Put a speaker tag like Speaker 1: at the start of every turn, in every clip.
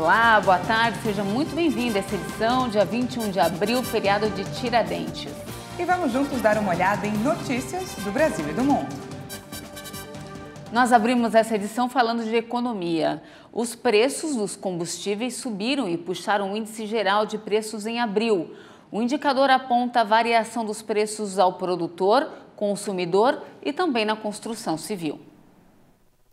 Speaker 1: Olá, boa tarde, seja muito bem-vindo a essa edição, dia 21 de abril, feriado de Tiradentes.
Speaker 2: E vamos juntos dar uma olhada em notícias do Brasil e do mundo.
Speaker 1: Nós abrimos essa edição falando de economia. Os preços dos combustíveis subiram e puxaram o índice geral de preços em abril. O indicador aponta a variação dos preços ao produtor, consumidor e também na construção civil.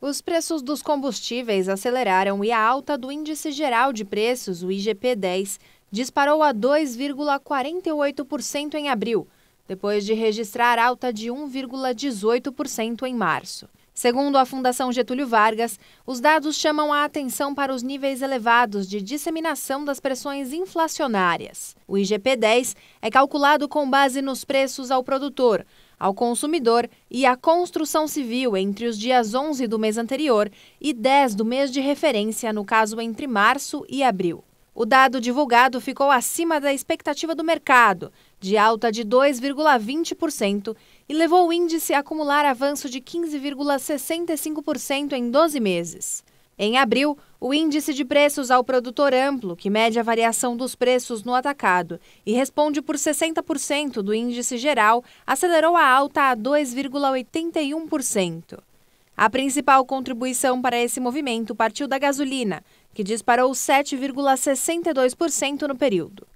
Speaker 3: Os preços dos combustíveis aceleraram e a alta do Índice Geral de Preços, o IGP-10, disparou a 2,48% em abril, depois de registrar alta de 1,18% em março. Segundo a Fundação Getúlio Vargas, os dados chamam a atenção para os níveis elevados de disseminação das pressões inflacionárias. O IGP-10 é calculado com base nos preços ao produtor, ao consumidor e à construção civil entre os dias 11 do mês anterior e 10 do mês de referência, no caso entre março e abril. O dado divulgado ficou acima da expectativa do mercado, de alta de 2,20%, e levou o índice a acumular avanço de 15,65% em 12 meses. Em abril, o índice de preços ao produtor amplo, que mede a variação dos preços no atacado e responde por 60% do índice geral, acelerou a alta a 2,81%. A principal contribuição para esse movimento partiu da gasolina, que disparou 7,62% no período.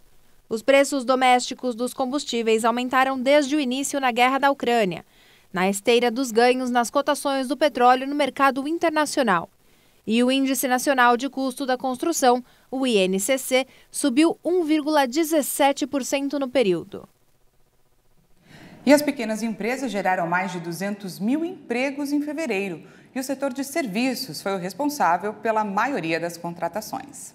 Speaker 3: Os preços domésticos dos combustíveis aumentaram desde o início na guerra da Ucrânia, na esteira dos ganhos nas cotações do petróleo no mercado internacional. E o Índice Nacional de Custo da Construção, o INCC, subiu 1,17% no período.
Speaker 2: E as pequenas empresas geraram mais de 200 mil empregos em fevereiro. E o setor de serviços foi o responsável pela maioria das contratações.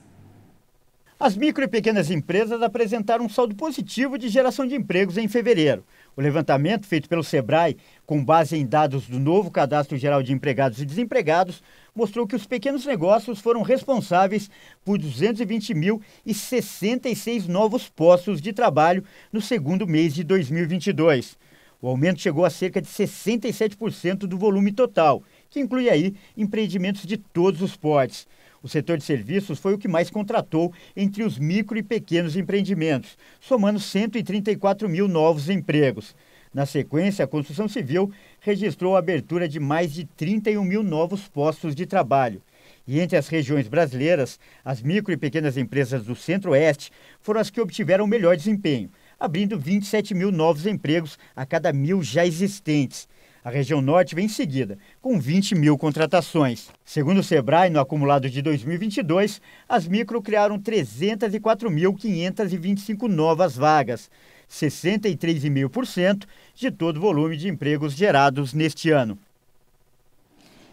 Speaker 4: As micro e pequenas empresas apresentaram um saldo positivo de geração de empregos em fevereiro. O levantamento feito pelo Sebrae, com base em dados do novo Cadastro Geral de Empregados e Desempregados, mostrou que os pequenos negócios foram responsáveis por 220.066 novos postos de trabalho no segundo mês de 2022. O aumento chegou a cerca de 67% do volume total, que inclui aí empreendimentos de todos os portes. O setor de serviços foi o que mais contratou entre os micro e pequenos empreendimentos, somando 134 mil novos empregos. Na sequência, a construção civil registrou a abertura de mais de 31 mil novos postos de trabalho. E entre as regiões brasileiras, as micro e pequenas empresas do Centro-Oeste foram as que obtiveram o melhor desempenho, abrindo 27 mil novos empregos a cada 1.000 já existentes. A região norte vem em seguida, com 20 mil contratações. Segundo o Sebrae, no acumulado de 2022, as micro criaram 304.525 novas vagas, 63,5% de todo o volume de empregos gerados neste ano.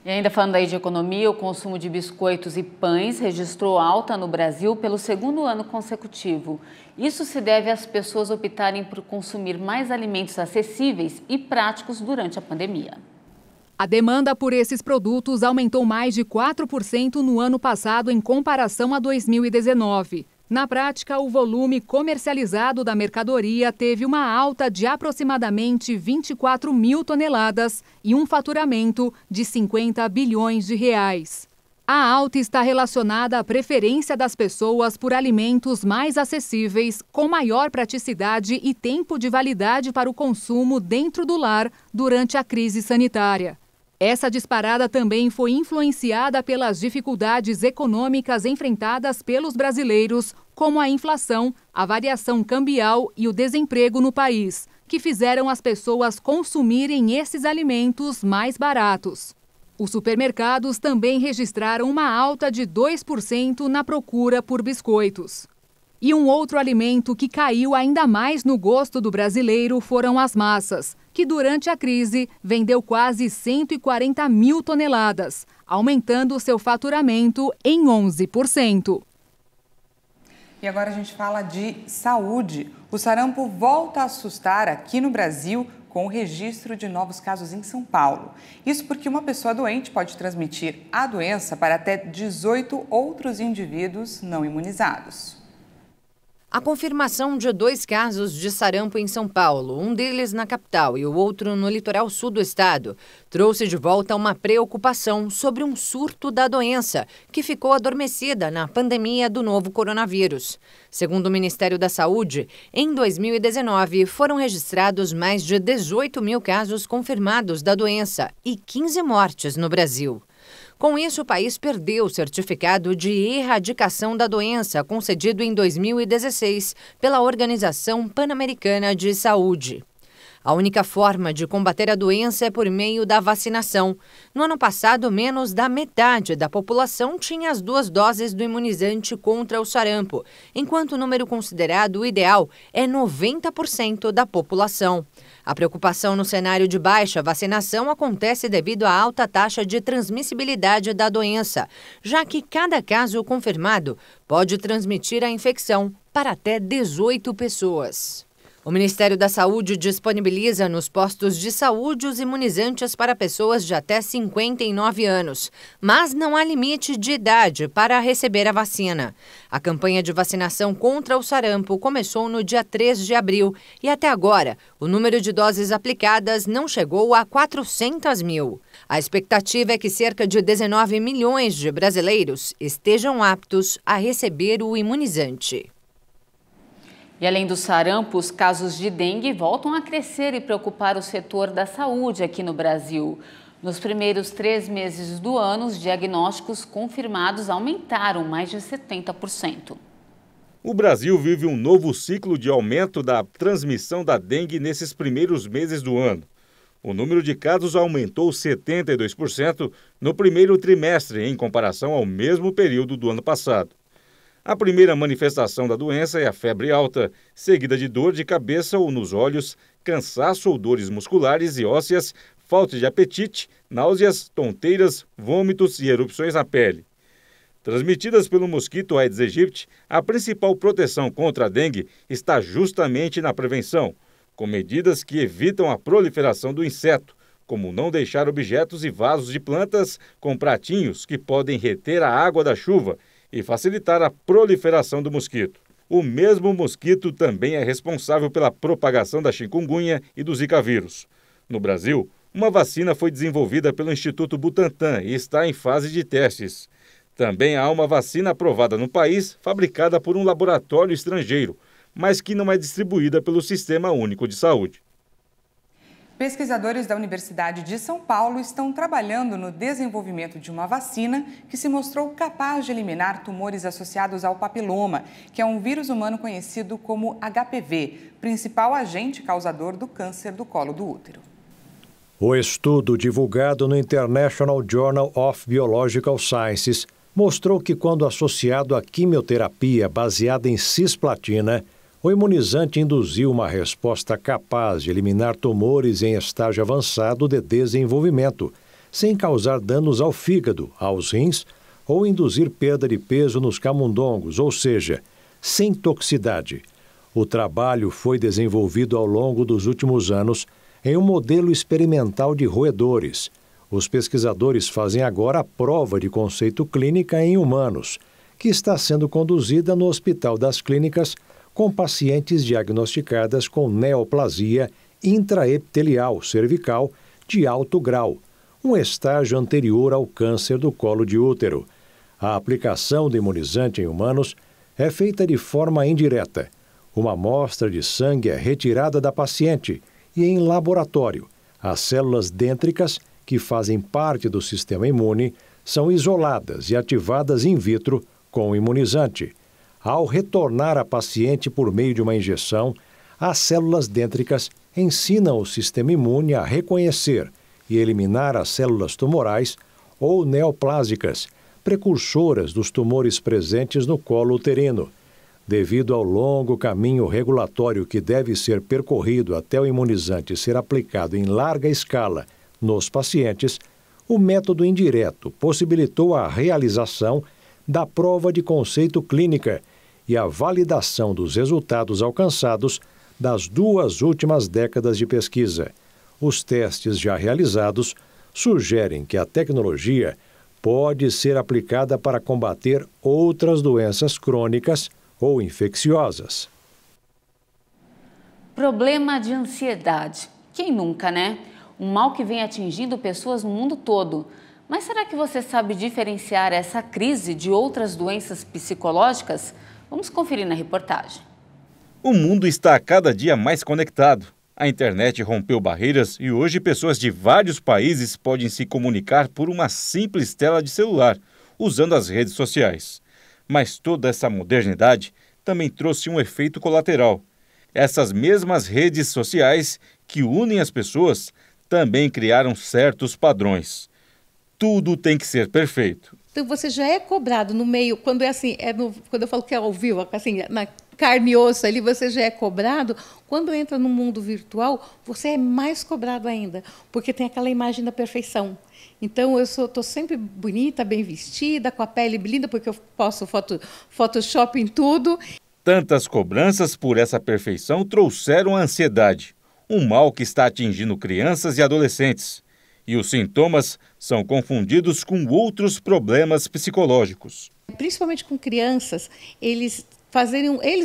Speaker 1: E ainda falando aí de economia, o consumo de biscoitos e pães registrou alta no Brasil pelo segundo ano consecutivo. Isso se deve às pessoas optarem por consumir mais alimentos acessíveis e práticos durante a pandemia.
Speaker 5: A demanda por esses produtos aumentou mais de 4% no ano passado em comparação a 2019. Na prática, o volume comercializado da mercadoria teve uma alta de aproximadamente 24 mil toneladas e um faturamento de 50 bilhões de reais. A alta está relacionada à preferência das pessoas por alimentos mais acessíveis, com maior praticidade e tempo de validade para o consumo dentro do lar durante a crise sanitária. Essa disparada também foi influenciada pelas dificuldades econômicas enfrentadas pelos brasileiros, como a inflação, a variação cambial e o desemprego no país, que fizeram as pessoas consumirem esses alimentos mais baratos. Os supermercados também registraram uma alta de 2% na procura por biscoitos. E um outro alimento que caiu ainda mais no gosto do brasileiro foram as massas, que durante a crise vendeu quase 140 mil toneladas, aumentando seu faturamento em 11%.
Speaker 2: E agora a gente fala de saúde. O sarampo volta a assustar aqui no Brasil com o registro de novos casos em São Paulo. Isso porque uma pessoa doente pode transmitir a doença para até 18 outros indivíduos não imunizados.
Speaker 6: A confirmação de 2 casos de sarampo em São Paulo, um deles na capital e o outro no litoral sul do estado, trouxe de volta uma preocupação sobre um surto da doença, que ficou adormecida na pandemia do novo coronavírus. Segundo o Ministério da Saúde, em 2019 foram registrados mais de 18 mil casos confirmados da doença e 15 mortes no Brasil. Com isso, o país perdeu o certificado de erradicação da doença concedido em 2016 pela Organização Pan-Americana de Saúde. A única forma de combater a doença é por meio da vacinação. No ano passado, menos da metade da população tinha as 2 doses do imunizante contra o sarampo, enquanto o número considerado ideal é 90% da população. A preocupação no cenário de baixa vacinação acontece devido à alta taxa de transmissibilidade da doença, já que cada caso confirmado pode transmitir a infecção para até 18 pessoas. O Ministério da Saúde disponibiliza nos postos de saúde os imunizantes para pessoas de até 59 anos, mas não há limite de idade para receber a vacina. A campanha de vacinação contra o sarampo começou no dia 3 de abril e até agora o número de doses aplicadas não chegou a 400 mil. A expectativa é que cerca de 19 milhões de brasileiros estejam aptos a receber o imunizante.
Speaker 1: E além do sarampo, os casos de dengue voltam a crescer e preocupar o setor da saúde aqui no Brasil. Nos primeiros 3 meses do ano, os diagnósticos confirmados aumentaram mais de 70%.
Speaker 7: O Brasil vive um novo ciclo de aumento da transmissão da dengue nesses primeiros meses do ano. O número de casos aumentou 72% no primeiro trimestre em comparação ao mesmo período do ano passado. A primeira manifestação da doença é a febre alta, seguida de dor de cabeça ou nos olhos, cansaço ou dores musculares e ósseas, falta de apetite, náuseas, tonteiras, vômitos e erupções na pele. Transmitidas pelo mosquito Aedes aegypti, a principal proteção contra a dengue está justamente na prevenção, com medidas que evitam a proliferação do inseto, como não deixar objetos e vasos de plantas com pratinhos que podem reter a água da chuva e facilitar a proliferação do mosquito. O mesmo mosquito também é responsável pela propagação da chikungunya e do Zika vírus. No Brasil, uma vacina foi desenvolvida pelo Instituto Butantan e está em fase de testes. Também há uma vacina aprovada no país, fabricada por um laboratório estrangeiro, mas que não é distribuída pelo Sistema Único de Saúde.
Speaker 2: Pesquisadores da Universidade de São Paulo estão trabalhando no desenvolvimento de uma vacina que se mostrou capaz de eliminar tumores associados ao papiloma, que é um vírus humano conhecido como HPV, principal agente causador do câncer do colo do útero.
Speaker 8: O estudo divulgado no International Journal of Biological Sciences mostrou que quando associado à quimioterapia baseada em cisplatina, o imunizante induziu uma resposta capaz de eliminar tumores em estágio avançado de desenvolvimento, sem causar danos ao fígado, aos rins ou induzir perda de peso nos camundongos, ou seja, sem toxicidade. O trabalho foi desenvolvido ao longo dos últimos anos em um modelo experimental de roedores. Os pesquisadores fazem agora a prova de conceito clínica em humanos, que está sendo conduzida no Hospital das Clínicas com pacientes diagnosticadas com neoplasia intraepitelial cervical de alto grau, um estágio anterior ao câncer do colo de útero. A aplicação do imunizante em humanos é feita de forma indireta. Uma amostra de sangue é retirada da paciente e, em laboratório, as células dêntricas, que fazem parte do sistema imune, são isoladas e ativadas in vitro com o imunizante. Ao retornar à paciente por meio de uma injeção, as células dêntricas ensinam o sistema imune a reconhecer e eliminar as células tumorais ou neoplásicas, precursoras dos tumores presentes no colo uterino. Devido ao longo caminho regulatório que deve ser percorrido até o imunizante ser aplicado em larga escala nos pacientes, o método indireto possibilitou a realização da prova de conceito clínica e a validação dos resultados alcançados das 2 últimas décadas de pesquisa. Os testes já realizados sugerem que a tecnologia pode ser aplicada para combater outras doenças crônicas, ou infecciosas.
Speaker 1: Problema de ansiedade. Quem nunca, né? Um mal que vem atingindo pessoas no mundo todo. Mas será que você sabe diferenciar essa crise de outras doenças psicológicas? Vamos conferir na reportagem.
Speaker 7: O mundo está a cada dia mais conectado. A internet rompeu barreiras e hoje pessoas de vários países podem se comunicar por uma simples tela de celular, usando as redes sociais. Mas toda essa modernidade também trouxe um efeito colateral. Essas mesmas redes sociais que unem as pessoas também criaram certos padrões. Tudo tem que ser perfeito.
Speaker 9: Então você já é cobrado no meio, quando é assim, quando eu falo que é ao vivo, assim, na carne e osso ali, você já é cobrado. Quando entra no mundo virtual, você é mais cobrado ainda, porque tem aquela imagem da perfeição. Então eu estou sempre bonita, bem vestida, com a pele linda, porque eu posto Photoshop em tudo.
Speaker 7: Tantas cobranças por essa perfeição trouxeram a ansiedade, um mal que está atingindo crianças e adolescentes. E os sintomas são confundidos com outros problemas psicológicos.
Speaker 9: Principalmente com crianças, eles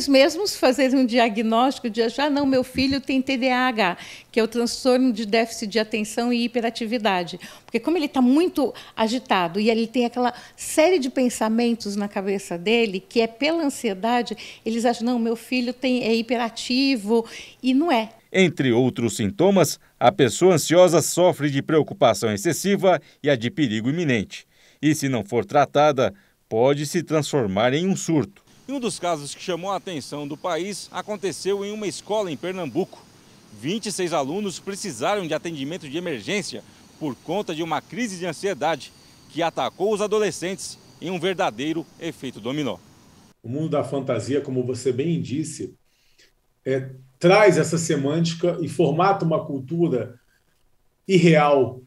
Speaker 9: mesmos fazerem um diagnóstico de achar, não, meu filho tem TDAH, que é o transtorno de déficit de atenção e hiperatividade. Porque como ele está muito agitado e ele tem aquela série de pensamentos na cabeça dele, que é pela ansiedade, eles acham, não, meu filho é hiperativo, e não é.
Speaker 7: Entre outros sintomas, a pessoa ansiosa sofre de preocupação excessiva e a de perigo iminente. E se não for tratada, pode se transformar em um surto. E um dos casos que chamou a atenção do país aconteceu em uma escola em Pernambuco. 26 alunos precisaram de atendimento de emergência por conta de uma crise de ansiedade que atacou os adolescentes em um verdadeiro efeito dominó.
Speaker 10: O mundo da fantasia, como você bem disse, traz essa semântica e formata uma cultura irreal,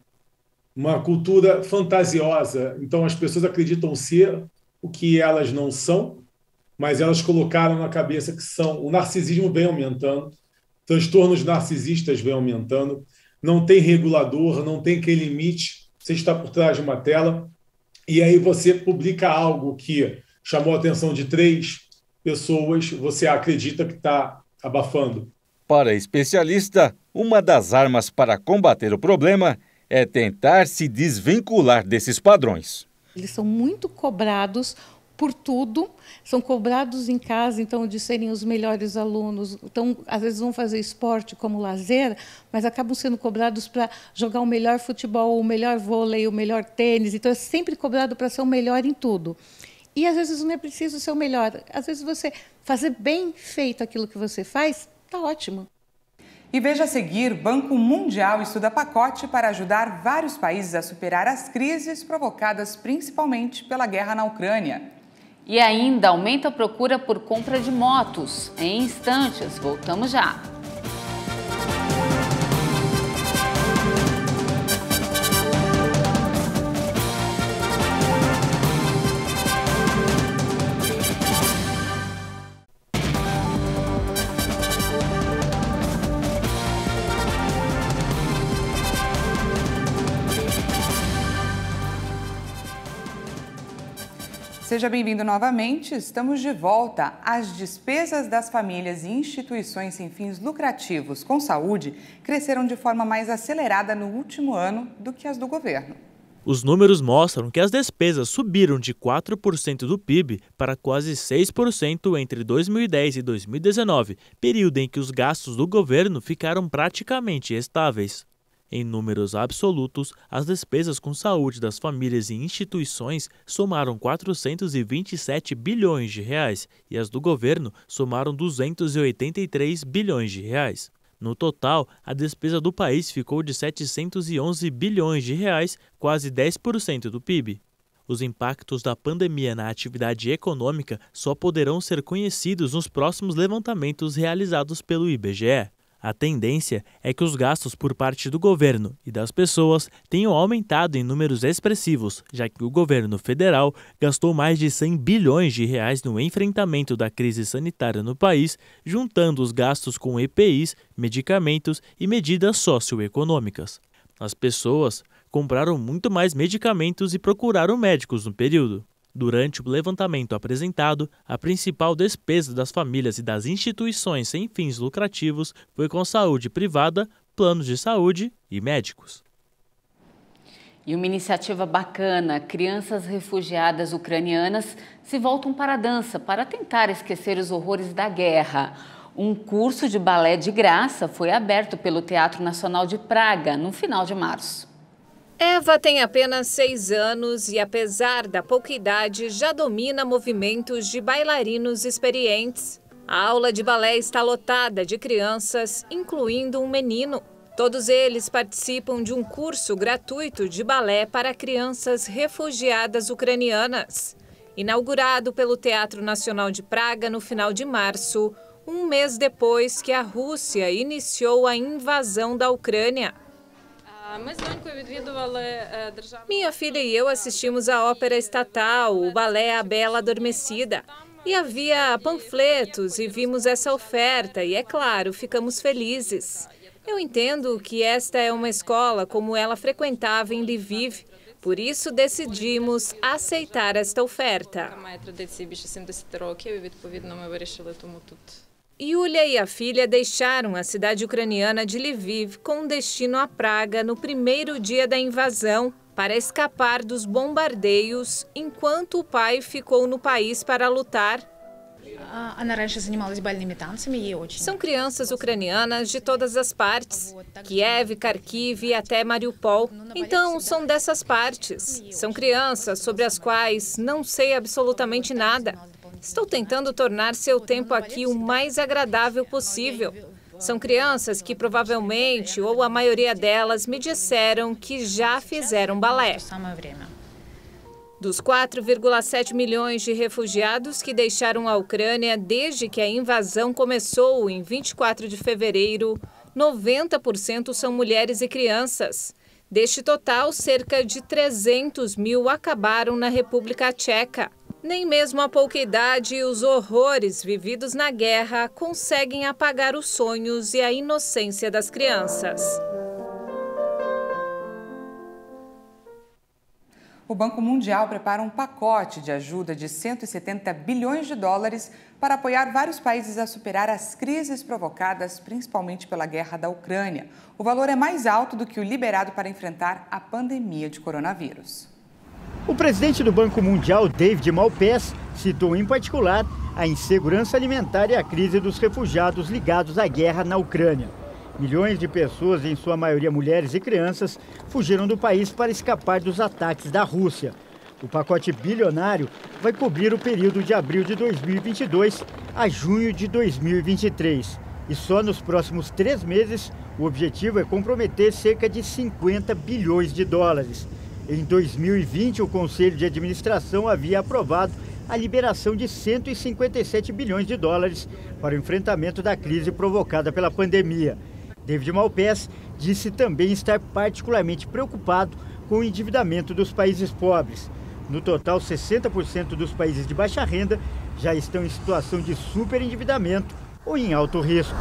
Speaker 10: uma cultura fantasiosa. Então as pessoas acreditam ser o que elas não são, mas elas colocaram na cabeça que são. O narcisismo vem aumentando, transtornos narcisistas vem aumentando, não tem regulador, não tem que limite, você está por trás de uma tela, e aí você publica algo que chamou a atenção de 3 pessoas, você acredita que está abafando.
Speaker 7: Para a especialista, uma das armas para combater o problema é tentar se desvincular desses padrões.
Speaker 9: Eles são muito cobrados por tudo, são cobrados em casa, então, de serem os melhores alunos. Então, às vezes vão fazer esporte como lazer, mas acabam sendo cobrados para jogar o melhor futebol, o melhor vôlei, o melhor tênis. Então, é sempre cobrado para ser o melhor em tudo. E, às vezes, não é preciso ser o melhor. Às vezes, você fazer bem feito aquilo que você faz, está ótimo.
Speaker 2: E veja a seguir, Banco Mundial estuda pacote para ajudar vários países a superar as crises provocadas principalmente pela guerra na Ucrânia.
Speaker 1: E ainda aumenta a procura por compra de motos. Em instantes, voltamos já.
Speaker 2: Seja bem-vindo novamente, estamos de volta. As despesas das famílias e instituições sem fins lucrativos com saúde cresceram de forma mais acelerada no último ano do que as do governo.
Speaker 11: Os números mostram que as despesas subiram de 4% do PIB para quase 6% entre 2010 e 2019, período em que os gastos do governo ficaram praticamente estáveis. Em números absolutos, as despesas com saúde das famílias e instituições somaram 427 bilhões de reais e as do governo somaram 283 bilhões de reais. No total, a despesa do país ficou de 711 bilhões de reais, quase 10% do PIB. Os impactos da pandemia na atividade econômica só poderão ser conhecidos nos próximos levantamentos realizados pelo IBGE. A tendência é que os gastos por parte do governo e das pessoas tenham aumentado em números expressivos, já que o governo federal gastou mais de 100 bilhões de reais no enfrentamento da crise sanitária no país, juntando os gastos com EPIs, medicamentos e medidas socioeconômicas. As pessoas compraram muito mais medicamentos e procuraram médicos no período. Durante o levantamento apresentado, a principal despesa das famílias e das instituições sem fins lucrativos foi com saúde privada, planos de saúde e médicos.
Speaker 1: E uma iniciativa bacana, crianças refugiadas ucranianas se voltam para a dança para tentar esquecer os horrores da guerra. Um curso de balé de graça foi aberto pelo Teatro Nacional de Praga no final de março.
Speaker 3: Eva tem apenas 6 anos e, apesar da pouca idade, já domina movimentos de bailarinos experientes. A aula de balé está lotada de crianças, incluindo um menino. Todos eles participam de um curso gratuito de balé para crianças refugiadas ucranianas. Inaugurado pelo Teatro Nacional de Praga no final de março, um mês depois que a Rússia iniciou a invasão da Ucrânia. Minha filha e eu assistimos à ópera estatal, o balé A Bela Adormecida. E havia panfletos e vimos essa oferta e, é claro, ficamos felizes. Eu entendo que esta é uma escola como ela frequentava em Lviv. Por isso decidimos aceitar esta oferta. Yulia e a filha deixaram a cidade ucraniana de Lviv com destino a Praga no primeiro dia da invasão para escapar dos bombardeios, enquanto o pai ficou no país para lutar. São crianças ucranianas de todas as partes, Kiev, Kharkiv e até Mariupol. Então, são dessas partes. São crianças sobre as quais não sei absolutamente nada. Estou tentando tornar seu tempo aqui o mais agradável possível. São crianças que provavelmente, ou a maioria delas, me disseram que já fizeram balé. Dos 4,7 milhões de refugiados que deixaram a Ucrânia desde que a invasão começou em 24 de fevereiro, 90% são mulheres e crianças. Deste total, cerca de 300 mil acabaram na República Tcheca. Nem mesmo a pouca idade e os horrores vividos na guerra conseguem apagar os sonhos e a inocência das crianças.
Speaker 2: O Banco Mundial prepara um pacote de ajuda de 170 bilhões de dólares para apoiar vários países a superar as crises provocadas principalmente pela guerra da Ucrânia. O valor é mais alto do que o liberado para enfrentar a pandemia de coronavírus.
Speaker 4: O presidente do Banco Mundial, David Malpass, citou em particular a insegurança alimentar e a crise dos refugiados ligados à guerra na Ucrânia. Milhões de pessoas, em sua maioria mulheres e crianças, fugiram do país para escapar dos ataques da Rússia. O pacote bilionário vai cobrir o período de abril de 2022 a junho de 2023. E só nos próximos 3 meses, o objetivo é comprometer cerca de 50 bilhões de dólares. Em 2020, o Conselho de Administração havia aprovado a liberação de 157 bilhões de dólares para o enfrentamento da crise provocada pela pandemia. David Malpass disse também estar particularmente preocupado com o endividamento dos países pobres. No total, 60% dos países de baixa renda já estão em situação de superendividamento ou em alto risco.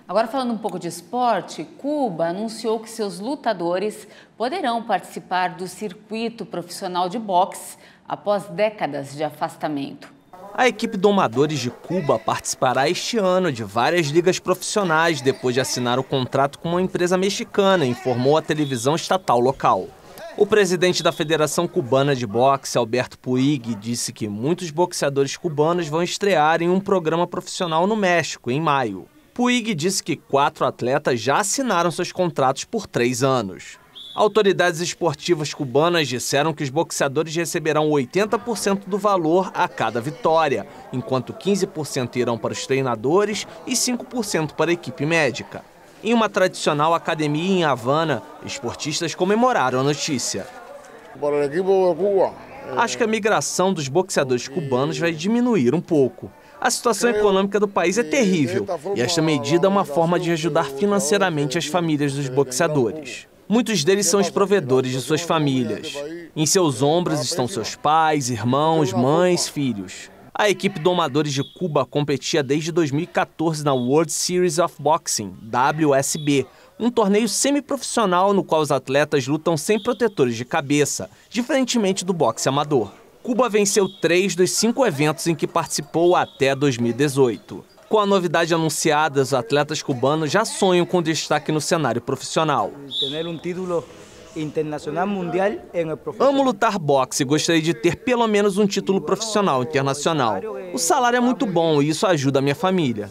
Speaker 1: Agora, falando um pouco de esporte, Cuba anunciou que seus lutadores poderão participar do circuito profissional de boxe após décadas de afastamento.
Speaker 12: A equipe Domadores de Cuba participará este ano de várias ligas profissionais depois de assinar o contrato com uma empresa mexicana, informou a televisão estatal local. O presidente da Federação Cubana de Boxe, Alberto Puig, disse que muitos boxeadores cubanos vão estrear em um programa profissional no México, em maio. Puig disse que 4 atletas já assinaram seus contratos por 3 anos. Autoridades esportivas cubanas disseram que os boxeadores receberão 80% do valor a cada vitória, enquanto 15% irão para os treinadores e 5% para a equipe médica. Em uma tradicional academia em Havana, esportistas comemoraram a notícia. Acho que a migração dos boxeadores cubanos vai diminuir um pouco. A situação econômica do país é terrível e esta medida é uma forma de ajudar financeiramente as famílias dos boxeadores. Muitos deles são os provedores de suas famílias. Em seus ombros estão seus pais, irmãos, mães, filhos. A equipe Domadores de Cuba competia desde 2014 na World Series of Boxing, WSB, um torneio semiprofissional no qual os atletas lutam sem protetores de cabeça, diferentemente do boxe amador. Cuba venceu 3 dos 5 eventos em que participou até 2018. Com a novidade anunciada, os atletas cubanos já sonham com destaque no cenário profissional. Amo lutar boxe e gostaria de ter pelo menos um título profissional internacional. O salário é muito bom e isso ajuda a minha família.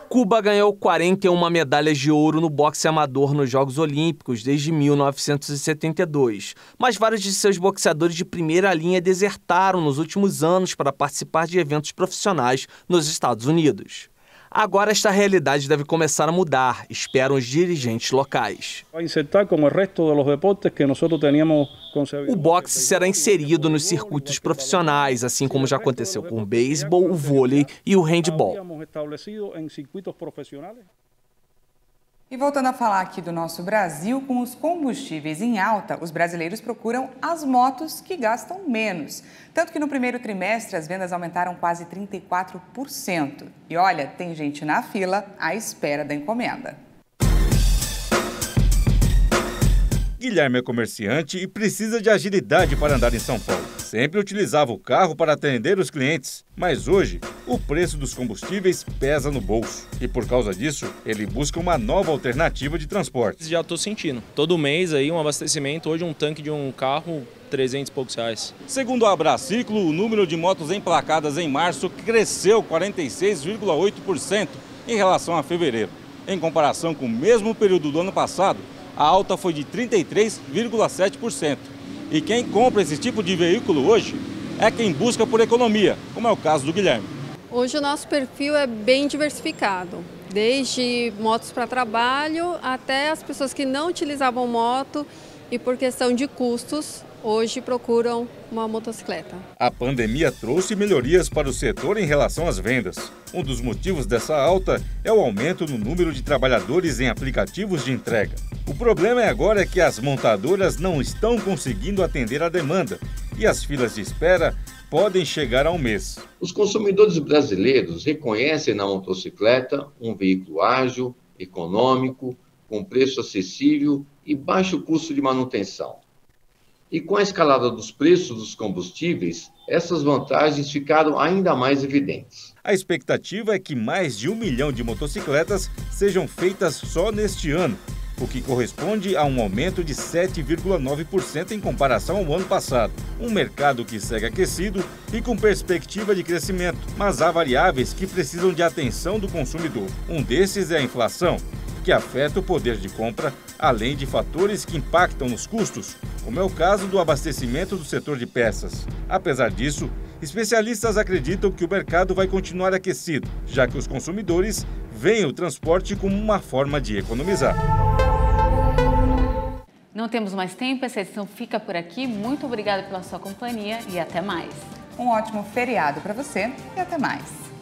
Speaker 12: Cuba ganhou 41 medalhas de ouro no boxe amador nos Jogos Olímpicos desde 1972. Mas vários de seus boxeadores de primeira linha desertaram nos últimos anos para participar de eventos profissionais nos Estados Unidos. Agora esta realidade deve começar a mudar, esperam os dirigentes locais. O boxe será inserido nos circuitos profissionais, assim como já aconteceu com o beisebol, o vôlei e o handebol.
Speaker 2: E voltando a falar aqui do nosso Brasil, com os combustíveis em alta, os brasileiros procuram as motos que gastam menos. Tanto que no primeiro trimestre as vendas aumentaram quase 34%. E olha, tem gente na fila à espera da encomenda.
Speaker 7: Guilherme é comerciante e precisa de agilidade para andar em São Paulo. Sempre utilizava o carro para atender os clientes, mas hoje o preço dos combustíveis pesa no bolso. E por causa disso, ele busca uma nova alternativa de transporte.
Speaker 13: Já estou sentindo. Todo mês aí um abastecimento, hoje um tanque de um carro, 300 e poucos reais.
Speaker 14: Segundo a Abraciclo, o número de motos emplacadas em março cresceu 46,8% em relação a fevereiro. Em comparação com o mesmo período do ano passado, a alta foi de 33,7%. E quem compra esse tipo de veículo hoje é quem busca por economia, como é o caso do Guilherme.
Speaker 15: Hoje o nosso perfil é bem diversificado, desde motos para trabalho até as pessoas que não utilizavam moto e por questão de custos, hoje procuram uma motocicleta.
Speaker 7: A pandemia trouxe melhorias para o setor em relação às vendas. Um dos motivos dessa alta é o aumento no número de trabalhadores em aplicativos de entrega. O problema agora é que as montadoras não estão conseguindo atender a demanda e as filas de espera podem chegar a um mês.
Speaker 16: Os consumidores brasileiros reconhecem na motocicleta um veículo ágil, econômico, com preço acessível e baixo custo de manutenção. E com a escalada dos preços dos combustíveis, essas vantagens ficaram ainda mais evidentes.
Speaker 7: A expectativa é que mais de 1 milhão de motocicletas sejam feitas só neste ano, o que corresponde a um aumento de 7,9% em comparação ao ano passado. Um mercado que segue aquecido e com perspectiva de crescimento, mas há variáveis que precisam de atenção do consumidor. Um desses é a inflação, que afeta o poder de compra, além de fatores que impactam nos custos, como é o caso do abastecimento do setor de peças. Apesar disso, especialistas acreditam que o mercado vai continuar aquecido, já que os consumidores veem o transporte como uma forma de economizar.
Speaker 1: Não temos mais tempo, essa edição fica por aqui. Muito obrigada pela sua companhia e até mais.
Speaker 2: Um ótimo feriado para você e até mais.